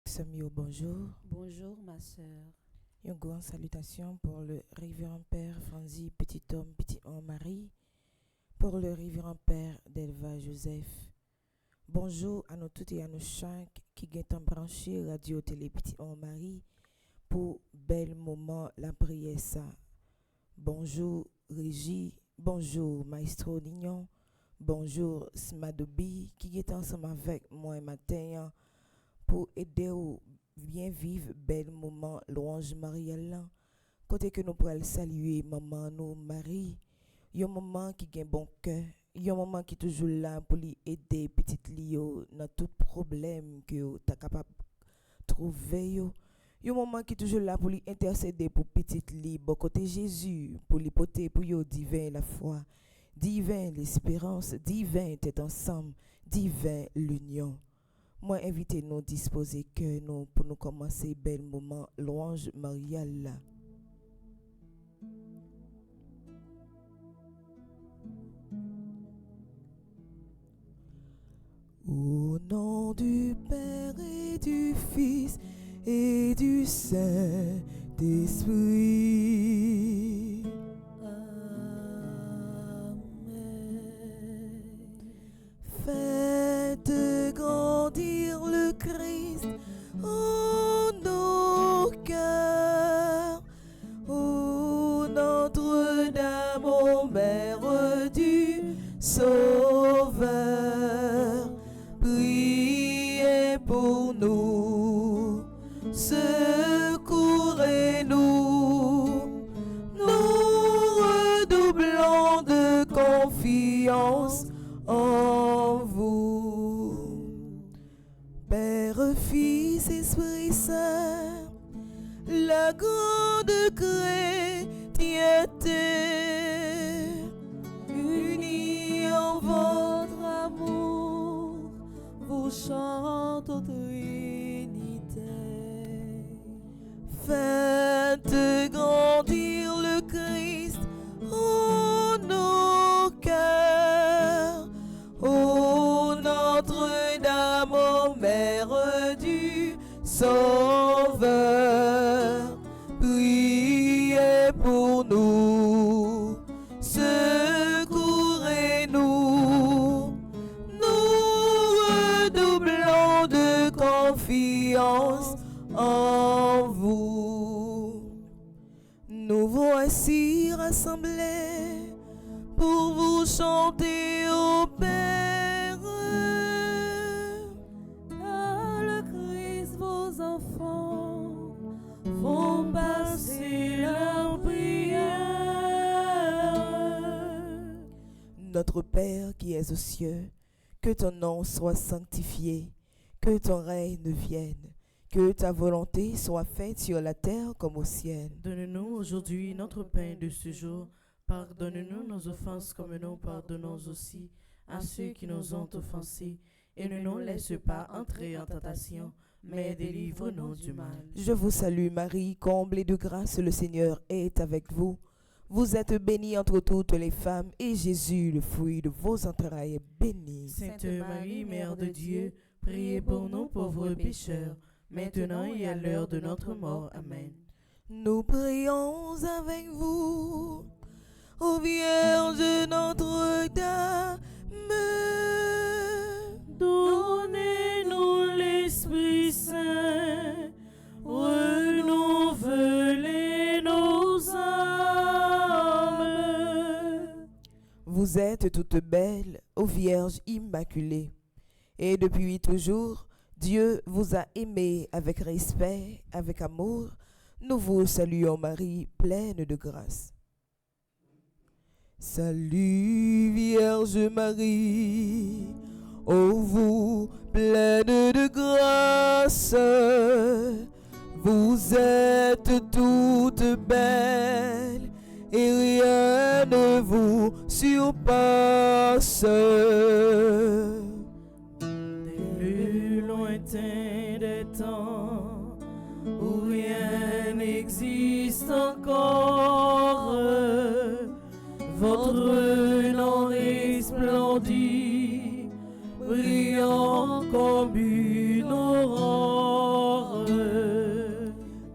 Samuel, bonjour. Bonjour ma sœur. Une grande salutation pour le révérend Père Franzi Petit Homme Petit Homme Marie, pour le révérend Père Delva Joseph. Bonjour à nous toutes et à nous chaque qui sont branchés Radio Télé Petit Homme Marie pour bel moment la prière ça. Bonjour Régie, bonjour Maestro Nignon, bonjour Smadobi qui est ensemble avec moi matin pour aider au bien vivre bel moment louange Marielle. Côté que nous pourrons saluer maman nous Marie, un moment qui a un bon cœur, un moment qui est toujours là pour lui aider petite Lio dans tout problème que tu es capable de trouver. Un moment qui est toujours là pour lui intercéder pour petite Li, bon côté Jésus, pour lui porter pour yo divin la foi, divin l'espérance, divin t'es ensemble, divin l'union. Moi, invitez-nous disposer que nous pour nous commencer bel moment louange Mariale. Au nom du Père et du Fils et du Saint-Esprit. Amen. Faites grandir le Christ en nos cœurs. Ô Notre-Dame, ô Mère du Sauveur, priez pour nous, secourez-nous, nous redoublons de confiance en vous. Père, Fils, Esprit Saint, la grande chrétienté, unis en votre amour, Vous chante aux Trinité. faites grandir le Christ en nos cœurs. Ô Notre-Dame, ô Mère du Sauveur, priez pour nous, secourez-nous, nous redoublons de confiance en vous. Nous voici rassemblés pour vous chanter au Père. À le Christ, vos enfants font passer leur prière. Notre Père qui es aux cieux, que ton nom soit sanctifié, que ton règne vienne, que ta volonté soit faite sur la terre comme au ciel. Donne-nous aujourd'hui notre pain de ce jour. Pardonne-nous nos offenses comme nous pardonnons aussi à ceux qui nous ont offensés. Et ne nous laisse pas entrer en tentation, mais délivre-nous du mal. Je vous salue Marie, comblée de grâce, le Seigneur est avec vous. Vous êtes bénie entre toutes les femmes, et Jésus, le fruit de vos entrailles, est béni. Sainte Marie, Mère de Dieu, priez pour nous pauvres pécheurs, maintenant et à l'heure de notre mort. Amen. Nous prions avec vous, ô Vierge Notre-Dame. Donnez-nous l'Esprit Saint, renouvelez nos âmes. Vous êtes toute belle, ô Vierge Immaculée, et depuis toujours, Dieu vous a aimé avec respect, avec amour. Nous vous saluons Marie, pleine de grâce. Salut Vierge Marie, ô vous pleine de grâce, vous êtes toute belle et rien ne vous surpasse. Des plus lointains des temps où rien n'existe encore, votre nom resplendit, brillant comme une aurore.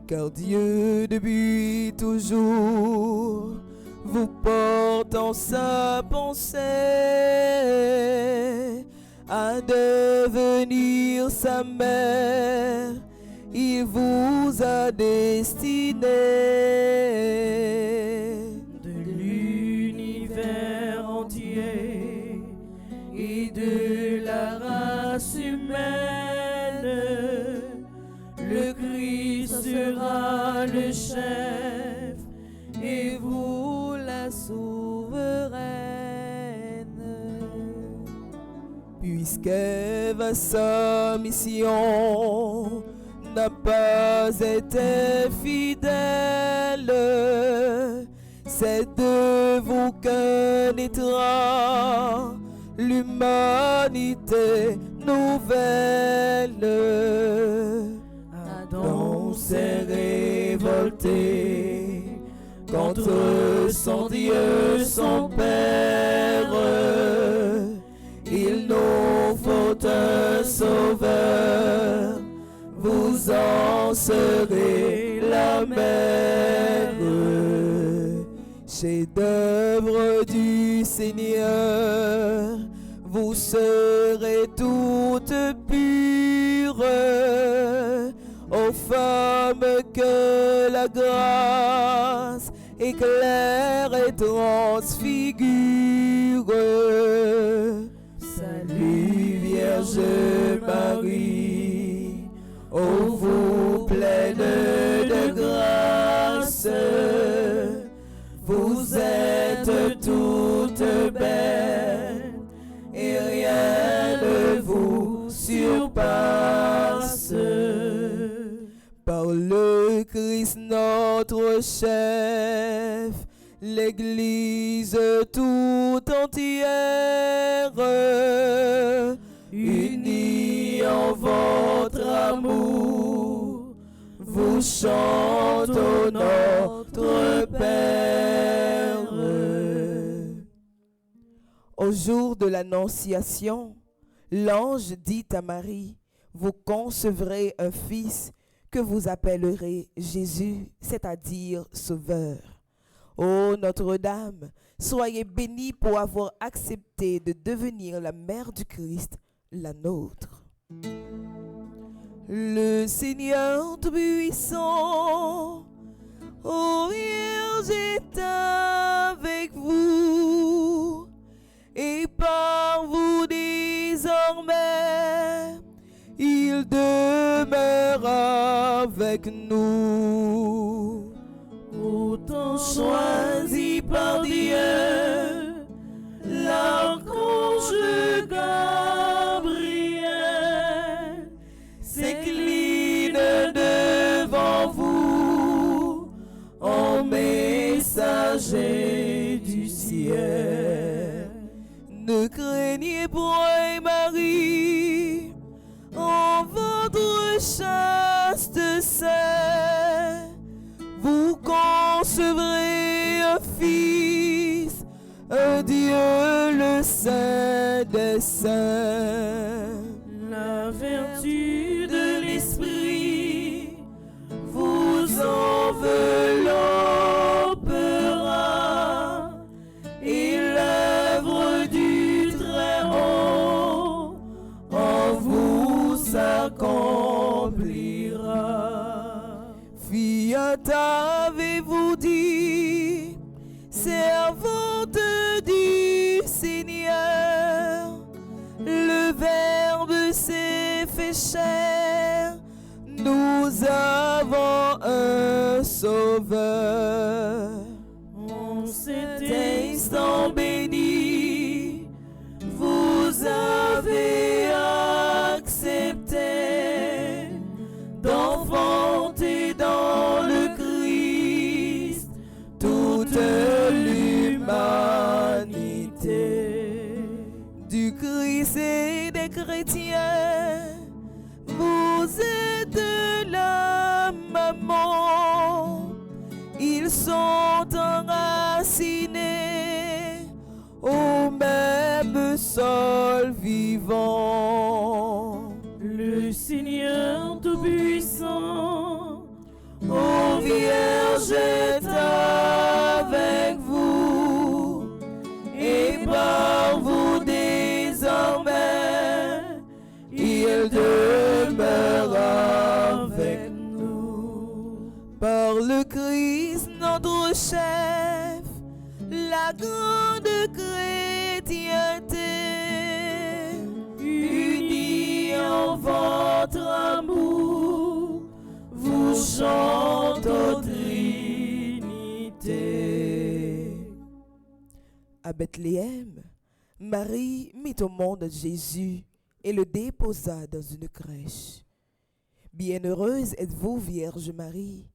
car Dieu depuis toujours vous porte en sa pensée à devenir sa mère. Il vous a destiné de l'univers entier et de la race humaine. Le Christ sera le chef et vous la souveraine. Puisqu'Ève, sa mission n'a pas été fidèle, c'est de vous que naîtra l'humanité nouvelle. Adam s'est révolté contre son Dieu, son Père. Il nous faut un sauveur, vous en serez la mère. Chef-d'œuvre du Seigneur, vous serez toutes pures. Ô femmes, que la grâce éclaire et transfigure. Salut Vierge Marie, ô vous pleine de grâce, vous êtes toute belle et rien ne vous surpasse. Par le Christ notre chef, l'Église tout entière, unie en votre amour, vous chante au notre Père. Au jour de l'Annonciation, l'ange dit à Marie, vous concevrez un fils que vous appellerez Jésus, c'est-à-dire Sauveur. Ô Notre-Dame, soyez bénie pour avoir accepté de devenir la mère du Christ, la nôtre. Le Seigneur Tout-Puissant, ô Vierge, est avec vous, et par vous désormais, il demeure avec nous. Autant choisi par Dieu, l'archange Gabriel s'incline devant vous en messager du ciel. Ne craignez point, Marie, en votre chaste sein, vous concevrez un fils, un Dieu le Saint des saints. La vertu de l'Esprit vous enveloppera et l'œuvre du Très-Haut en vous s'accomplira. Fiat avez-vous dit, servante du Seigneur, le Verbe s'est fait chair, nous avons un Sauveur. En cet Instant béni, vous avez accepté d'enfanter dans le Christ toute l'humanité. Du Christ et des chrétiens, vous êtes la maman. Ils sont enracinés au même sol vivant. le Seigneur Tout-Puissant, Ô l'ange est avec vous, et par vous désormais, il demeure avec nous. Par le Christ, notre chef, la grande chrétienté, unis en votre amour, vous chantez aux Trinité. À Bethléem, Marie mit au monde Jésus et le déposa dans une crèche. Bienheureuse êtes-vous, Vierge Marie,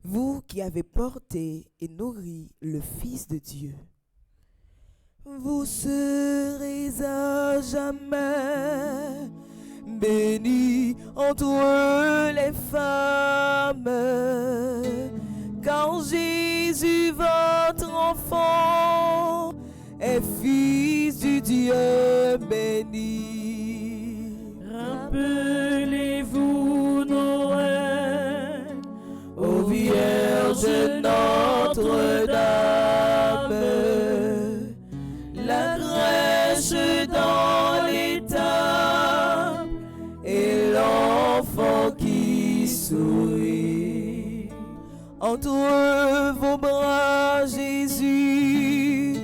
vous qui avez porté et nourri le Fils de Dieu. Vous serez à jamais bénie entre les femmes, car Jésus, votre enfant, est Fils du Dieu béni. Rappelez-vous Noël, Ô Vierge Notre-Dame, la crèche dans l'étable et l'enfant qui sourit. Entre vos bras, Jésus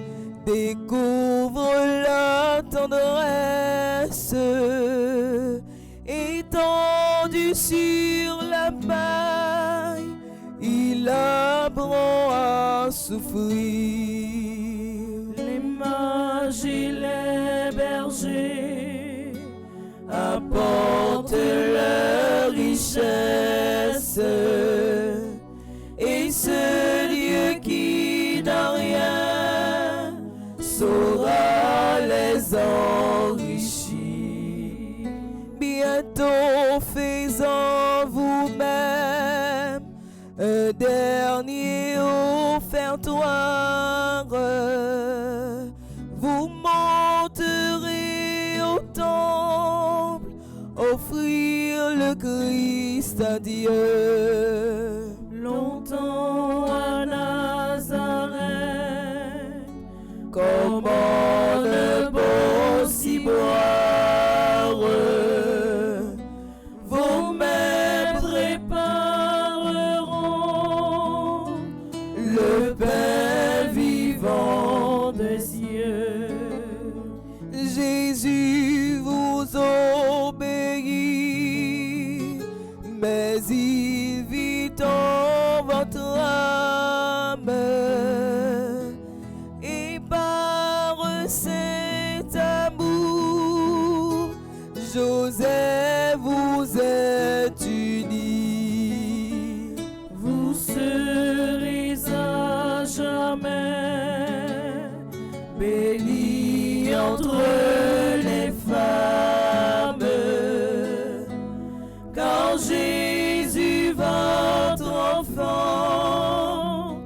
découvre la tendresse, étendu sur la paille, il apprend à souffrir. les mages et les bergers Apporte leur richesse, et ce Dieu qui n'a rien saura les enrichir. Bientôt faisant vous-même un dernier offertoire, vous monterez au temple, offrir le Christ à Dieu. longtemps à Nazareth, Comment ne pas s'y boire, vos mains prépareront le pain vivant des cieux. Jésus vous obéit, mais il vit en votre âme, et par cet amour, Joseph vous êtes unis. vous serez à jamais Bénis entre les femmes, car Jésus, votre enfant,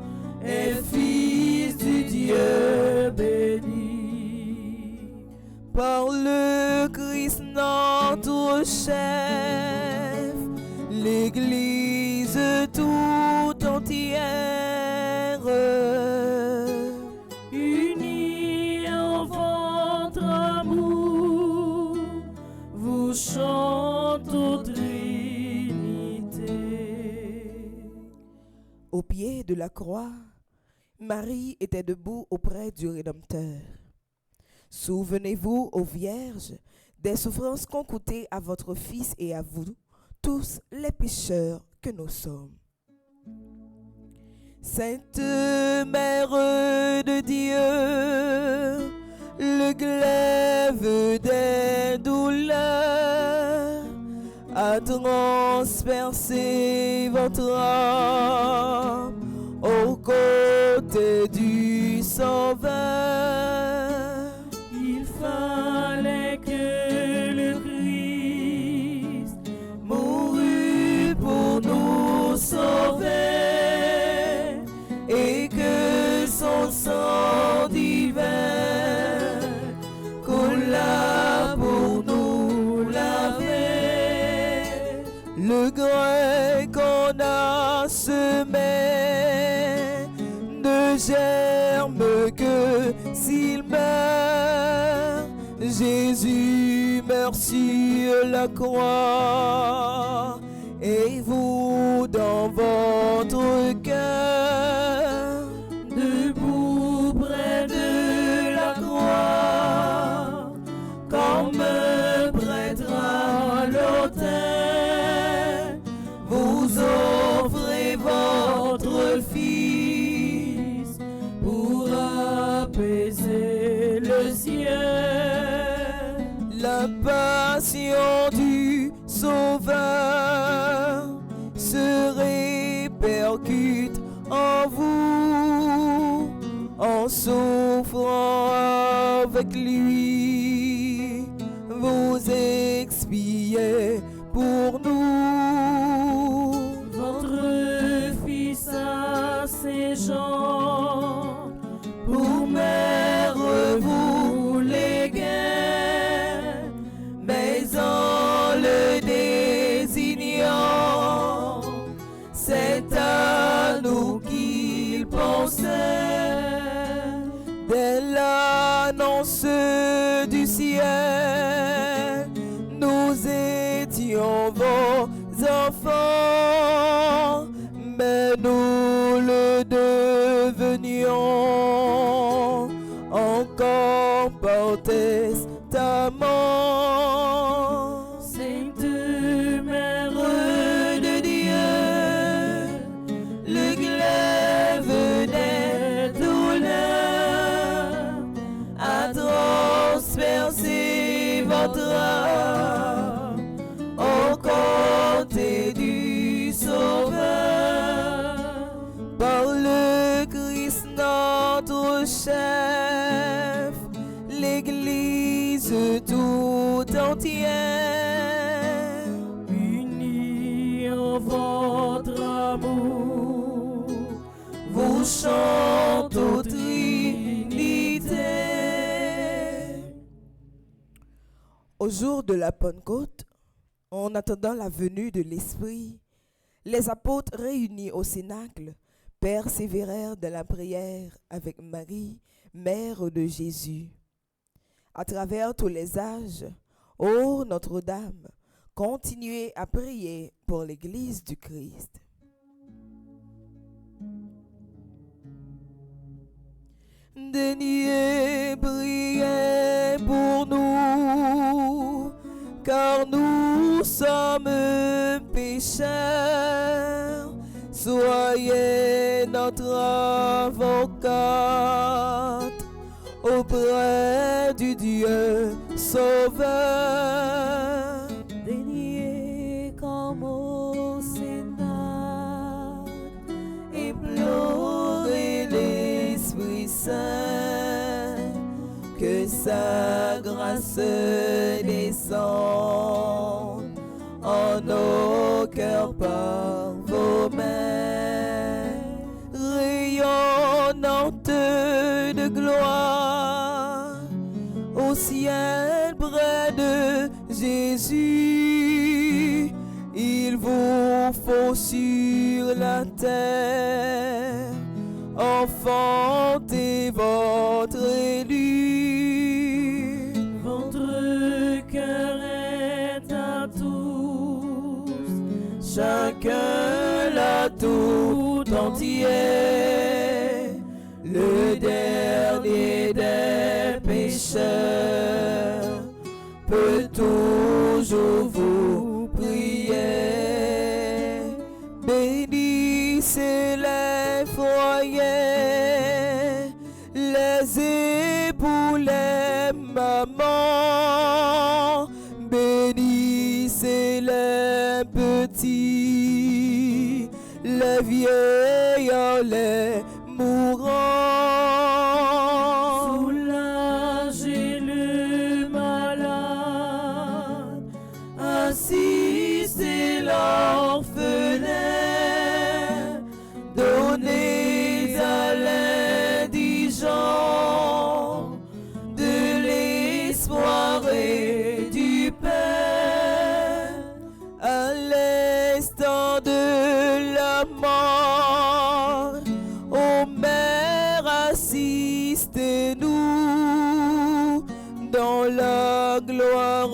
est Fils du Dieu béni. Par le Christ notre chef, l'Église tout entière, unis en votre amour, vous chantez aux Trinité. au pied de la croix, Marie était debout auprès du Rédempteur. Souvenez-vous, ô Vierge, des souffrances qu'ont coûté à votre Fils et à vous, tous les pécheurs que nous sommes. Sainte Mère de Dieu, le glaive des douleurs a transpercé votre âme aux côtés du Sauveur. Il fallait que le Christ Mourut pour nous sauver, et que son sang divin coula pour nous laver. Le grain qu'on a semé germe que s'il meurt, Jésus meurt sur la croix. Et vous dans votre cœur, debout près de la croix, comme un prêtre à l'autel, vous offrez votre Fils pour apaiser le ciel. La passion du Sauveur se répercute en vous, en souffrant avec lui. Vous expiez pour nous. Votre Fils à ses gens, pour mère vous léguez, mais en le désignant, c'est à nous qu'il pensait. Dès l'annonce du ciel, nous étions vos enfants, mais nous le devenions encore par testament. Sainte Mère de Dieu, le glaive des douleurs a transpercé votre âme au côté du Sauveur. Par le Christ notre chef, l'Église tout entière, Unis en votre amour, vous chantez aux Trinité. au jour de la Pentecôte, en attendant la venue de l'Esprit, les apôtres réunis au Cénacle persévérèrent dans la prière avec Marie, mère de Jésus. À travers tous les âges, ô Notre-Dame, continuez à prier pour l'Église du Christ. Daignez prier pour nous, car nous sommes pécheurs. Soyez notre avocate auprès du Dieu Sauveur. Daignez comme au Sénat, implorer l'Esprit Saint, que sa grâce descende en nos cœurs par vos mains, rayonnante de gloire, au ciel près de Jésus. Il vous faut sur la terre enfanter votre élu. Votre cœur est à tous, chacun l'a tout entier. Le dernier des pécheurs peut toujours vous prier. Bénissez les foyers, les époux, les mamans. Bénissez les petits, les vieillards, les mourants. Soulagez le malade, assistez l'orphelin, donnez à l'indigent de l'espoir et du pain. À l'instant de la mort, ô la gloire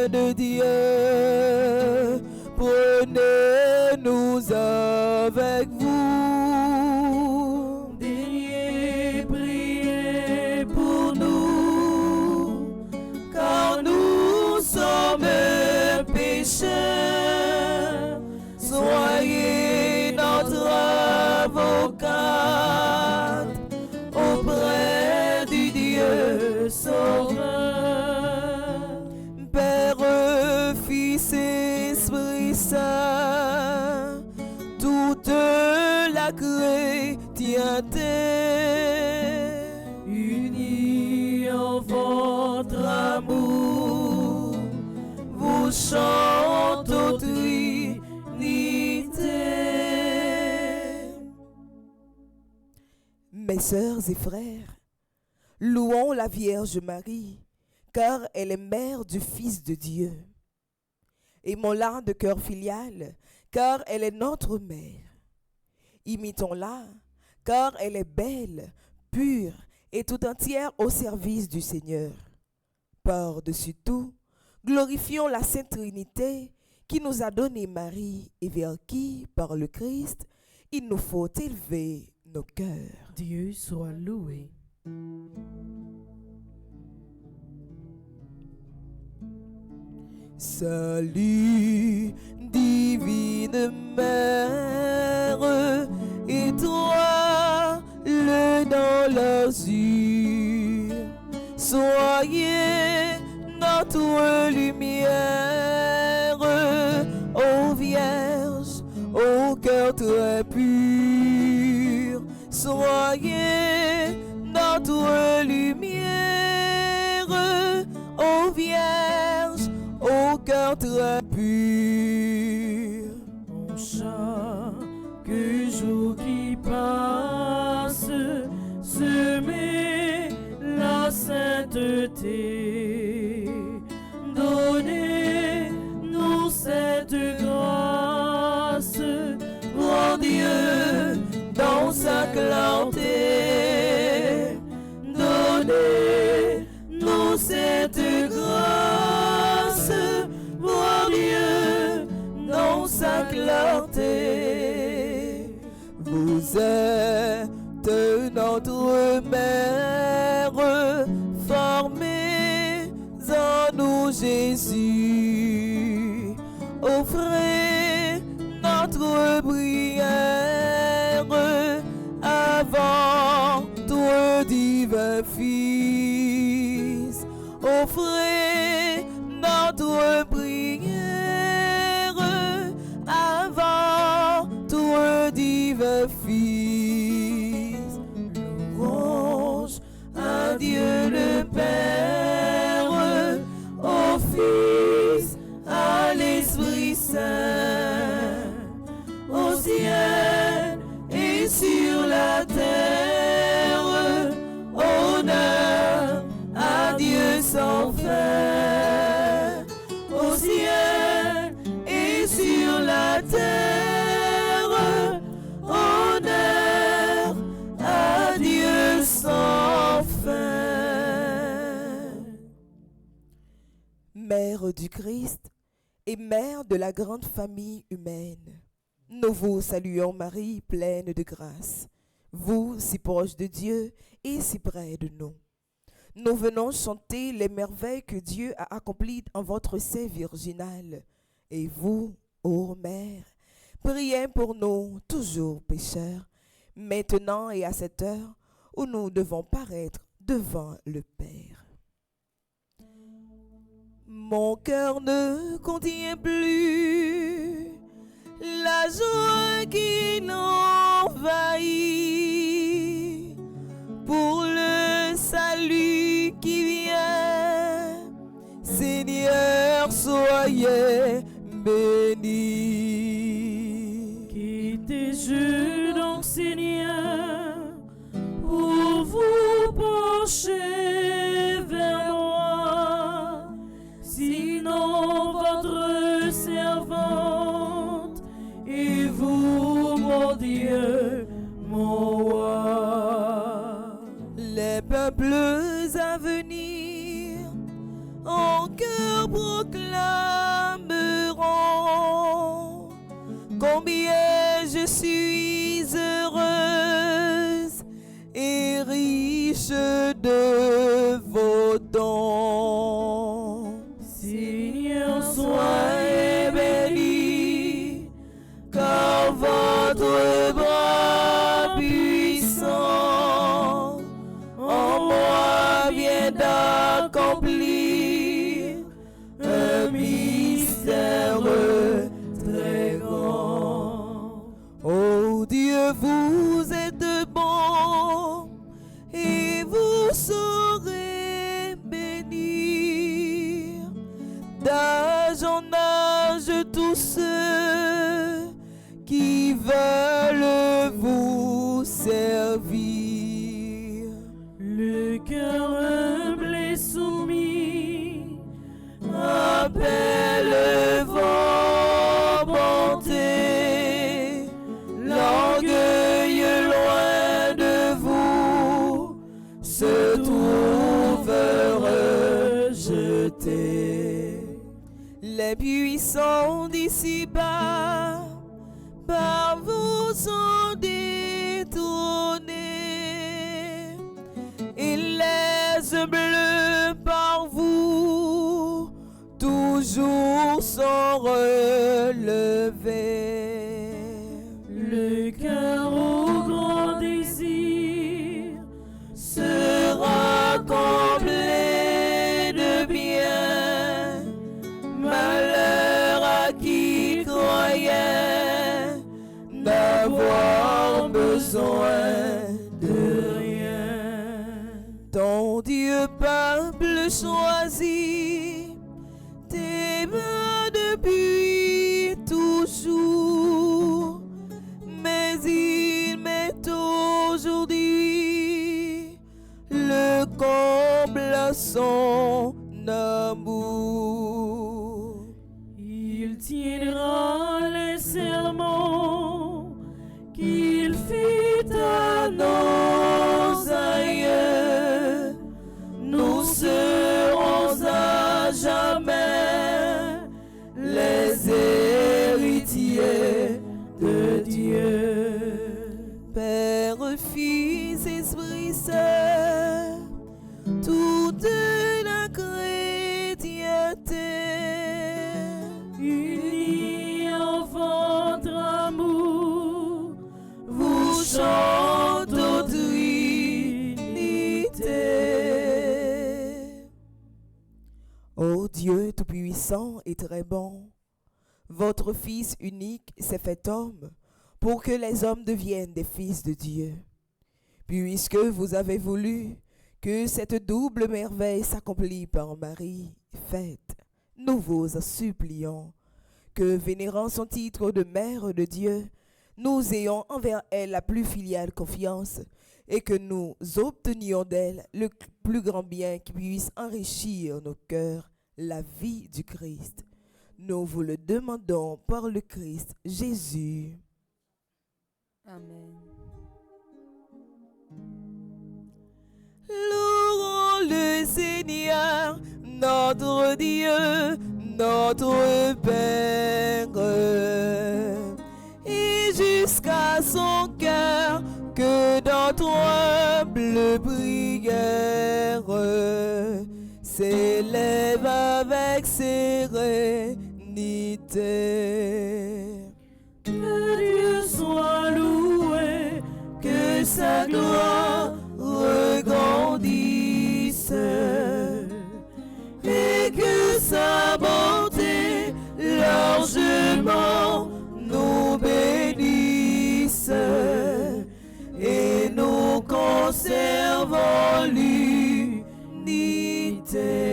de Dieu. Prenez-nous avec vous. Daignez prier pour nous, Car nous sommes pécheurs. Soyez notre avocate auprès du Dieu Sauveur. Père, Fils, Esprit Saint, toute la chrétienté, unis en votre amour, vous chante aux Trinité. Mes sœurs et frères, louons la Vierge Marie, car elle est mère du Fils de Dieu. Aimons-la de cœur filial, car elle est notre mère. Imitons-la, car elle est belle, pure et tout entière au service du Seigneur. Par-dessus tout, glorifions la Sainte Trinité qui nous a donné Marie et vers qui, par le Christ, il nous faut élever nos cœurs. Dieu soit loué. Salut, divine Mère, étoile dans l'azur, soyez notre lumière, ô Vierge, au cœur très pur, soyez notre lumière, ô Vierge, au cœur très pur. En chaque jour qui passe, semez la sainteté. Donnez-nous cette grâce, grand Dieu, dans sa clarté. Donnez-nous cette grâce, grand Dieu, dans sa clarté. Vous êtes notre mère, formez en nous Jésus. Offrez notre prière avant ton divin Fils. Offrez notre prière avant ton divin Fils. Louange à Dieu le Père, au Fils, à l'Esprit Saint, au ciel et sur la terre, honneur à Dieu sans fin. Au ciel et sur la terre, honneur à Dieu sans fin. Mère du Christ et mère de la grande famille humaine, nous vous saluons Marie, pleine de grâce, vous si proche de Dieu et si près de nous. Nous venons chanter les merveilles que Dieu a accomplies en votre sein virginal. Et vous, ô Mère, priez pour nous, toujours pécheurs, maintenant et à cette heure où nous devons paraître devant le Père. Mon cœur ne contient plus la joie qui l'envahit pour le salut qui vient. Seigneur, soyez béni. Quittez-je donc, Seigneur, pour vous pencher vers moi. Sinon, votre servante et vous, mon Dieu, mon roi. Les peuples à venir proclameront combien je suis heureuse et riche de vos dons. Seigneur, Soyez bénis, car votre bras puissant en moi vient d'accomplir un mystère très grand. Oh Dieu, vous êtes bon et vous saurez bénir d'âge en âge tous ceux qui veulent vous servir. le cœur humble et soumis, Appelle vos bontés, l'orgueil loin de vous se trouve rejeté. Les puissants d'ici-bas par vous sont détrônés, et les bleus par vous toujours sont relevés. le cœur au grand désir Sera comblé de bien, malheur à qui croyait n'avoir besoin de rien. Ton Dieu peuple choisi t'aime depuis toujours, mais il met aujourd'hui le comble à son amour. il tiendra les serments qu'il fit à nos aïeux. Nous serons à jamais les héritiers de Dieu. Père, Fils, Esprit Saint, toute la chrétienté, Unis en votre amour, vous chante aux Trinité. Ô Dieu Tout-Puissant et très bon, votre Fils unique s'est fait homme pour que les hommes deviennent des fils de Dieu. Puisque vous avez voulu que cette double merveille s'accomplisse par Marie, faites, nous vous en supplions, que, vénérant son titre de Mère de Dieu, nous ayons envers elle la plus filiale confiance et que nous obtenions d'elle le plus grand bien qui puisse enrichir nos cœurs, la vie du Christ. Nous vous le demandons par le Christ Jésus. Amen. Louons le Seigneur, notre Dieu, notre Père, et jusqu'à son cœur que notre humble prière s'élève avec sérénité. que Dieu soit loué, Que sa gloire regrandisse et que sa bonté largement nous bénisse et nous conservons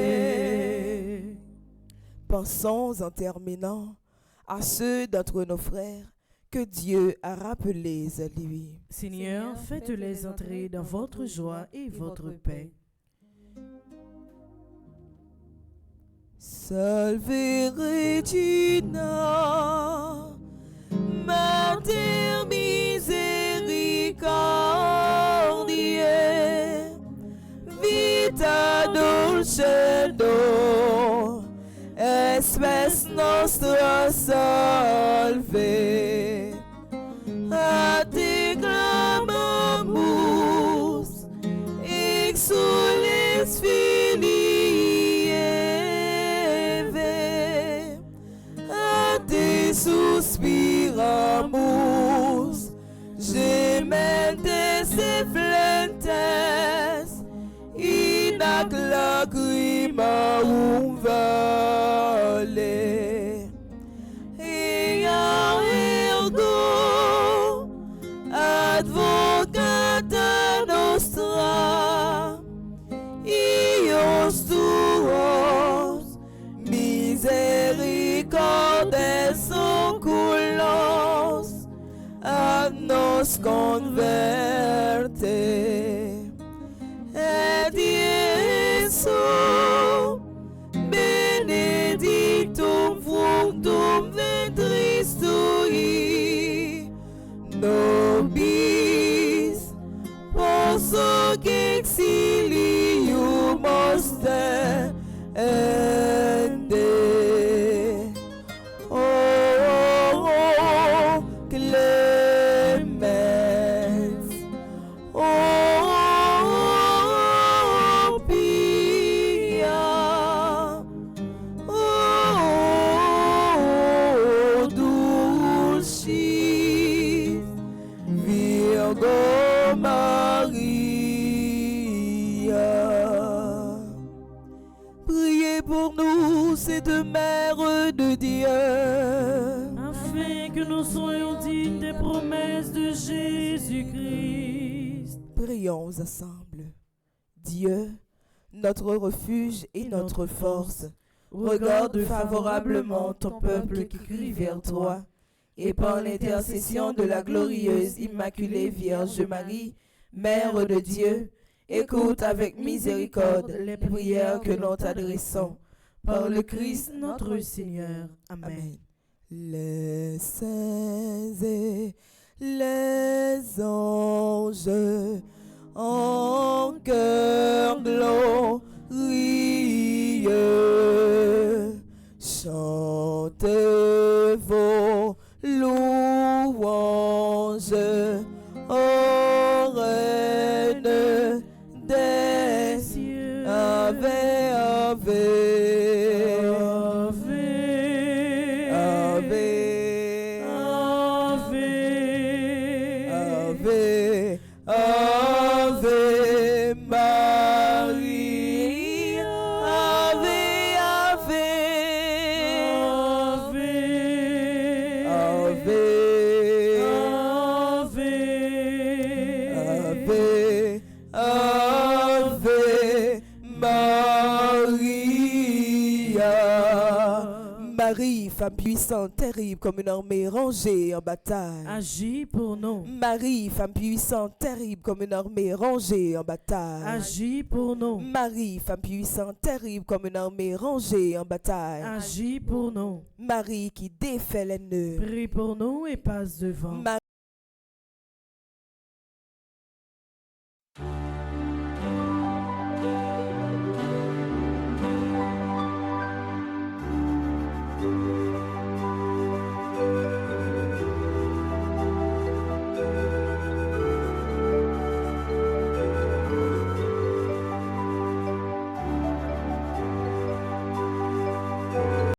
l'unité. Pensons en terminant à ceux d'entre nos frères que Dieu a rappelés à lui. Seigneur, faites-les entrer dans votre joie et votre paix. Salve Regina, Mater misericordiae, vita dulcedo, es nostra salve. A te clamamus, exules filii Eve. A te suspiramus, gementes et flentes, in ac lacrimam vale. Ea ergo advocata nostra, ios tuos misericordes oculos ad nos converte. Et Iesu benedictum fructum ventris tui, nobis post hoc exilium ostende. Oh, clemens, oh, pia, oh, dulcis Virgo Maria. Priez pour nous, cette mère de Dieu, afin que nous soyons dignes des promesses de Jésus-Christ. Prions ensemble. Dieu, notre refuge et notre force, regarde favorablement ton peuple qui crie vers toi, et par l'intercession de la glorieuse Immaculée Vierge Marie, Mère de Dieu, écoute avec miséricorde les prières que nous t'adressons. Par le Christ notre Seigneur. Amen. Amen. Les saints et les anges en cœur glorieux chantent vos louanges, ô Reine des cieux. Ave, ave. Ave Maria, Ave, Ave, Ave, Ave, Ave Maria. Marie, femme puissante, terrible comme une armée rangée en bataille. Agis pour nous. Marie, femme puissante, terrible comme une armée rangée en bataille. Agis pour nous. Marie, femme puissante, terrible comme une armée rangée en bataille. Agis pour nous. Marie qui défait les nœuds. Prie pour nous et passe devant.